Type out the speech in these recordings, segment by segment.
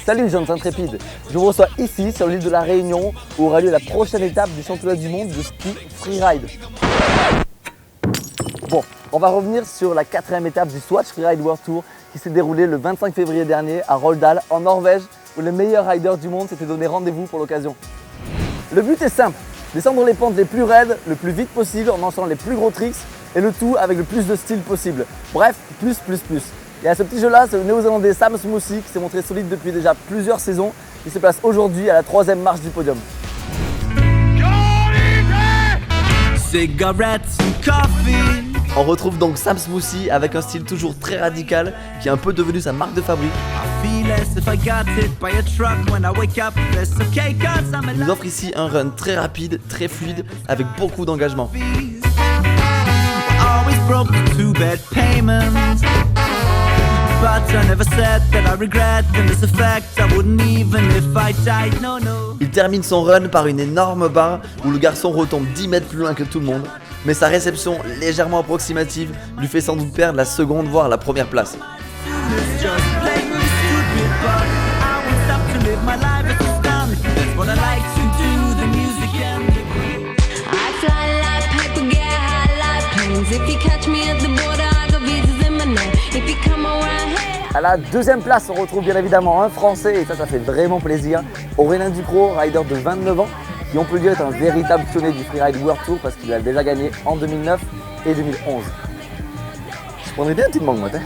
Salut jeunes intrépides, je vous reçois ici sur l'île de la Réunion où aura lieu la prochaine étape du championnat du monde de ski freeride. Bon, on va revenir sur la 4e étape du Swatch Freeride World Tour qui s'est déroulée le 25 février dernier à Rolldal en Norvège où les meilleurs riders du monde s'étaient donné rendez-vous pour l'occasion. Le but est simple, descendre les pentes les plus raides le plus vite possible en lançant les plus gros tricks et le tout avec le plus de style possible. Bref, plus. Et à ce petit jeu-là, c'est le néo-zélandais Sam Smoothie qui s'est montré solide depuis déjà plusieurs saisons. Il se place aujourd'hui à la 3e marche du podium. On retrouve donc Sam Smoothie avec un style toujours très radical qui est un peu devenu sa marque de fabrique. Il nous offre ici un run très rapide, très fluide, avec beaucoup d'engagement. Il termine son run par une énorme barre où le garçon retombe 10 mètres plus loin que tout le monde, mais sa réception légèrement approximative lui fait sans doute perdre la seconde voire la première place. À la 2e place, on retrouve bien évidemment un Français, et ça fait vraiment plaisir. Aurélien Ducrot, rider de 29 ans, qui on peut dire est un véritable pionnier du Freeride World Tour parce qu'il a déjà gagné en 2009 et 2011. Je prendrais bien une petite mangue, moi, t'es.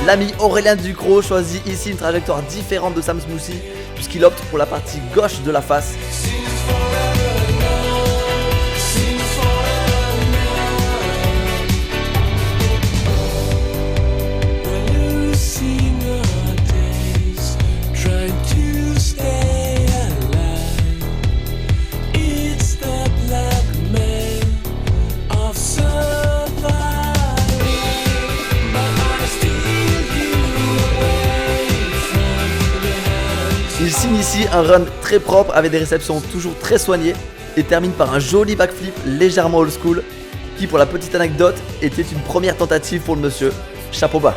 L'ami Aurélien Ducrot choisit ici une trajectoire différente de Sam Smoothie puisqu'il opte pour la partie gauche de la face. Il signe ici un run très propre avec des réceptions toujours très soignées et termine par un joli backflip légèrement old school qui, pour la petite anecdote, était une première tentative pour le monsieur. Chapeau bas.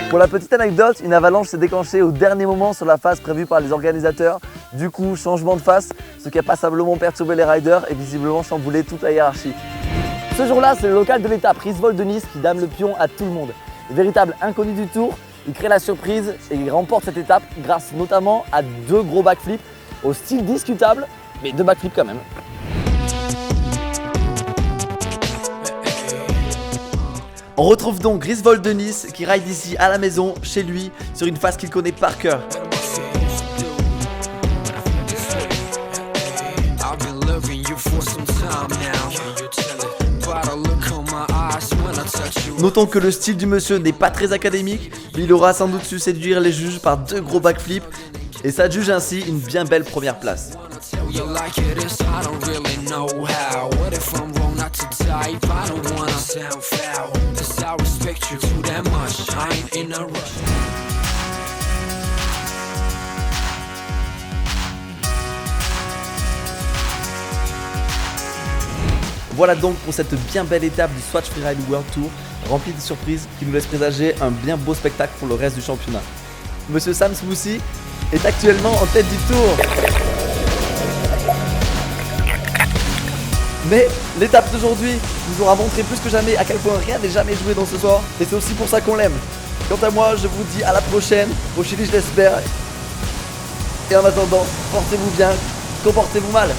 Pour la petite anecdote, une avalanche s'est déclenchée au dernier moment sur la phase prévue par les organisateurs. Du coup, changement de face, ce qui a passablement perturbé les riders et visiblement chamboulé toute la hiérarchie. Ce jour-là, c'est le local de l'étape, Risvold de Nice, qui dame le pion à tout le monde. Véritable inconnu du tour, il crée la surprise et il remporte cette étape grâce notamment à 2 gros backflips au style discutable, mais 2 backflips quand même. On retrouve donc Risvold de Nice qui ride ici à la maison, chez lui, sur une face qu'il connaît par cœur. Notons que le style du monsieur n'est pas très académique, mais il aura sans doute su séduire les juges par 2 gros backflips et ça juge ainsi une bien belle première place. Voilà donc pour cette bien belle étape du Swatch Freeride World Tour, remplie de surprises qui nous laisse présager un bien beau spectacle pour le reste du championnat. Monsieur Sam Smoothie est actuellement en tête du tour. Mais l'étape d'aujourd'hui nous aura montré plus que jamais à quel point rien n'est jamais joué dans ce sport et c'est aussi pour ça qu'on l'aime. Quant à moi, je vous dis à la prochaine, au Chili je l'espère. Et en attendant, portez-vous bien, comportez-vous mal.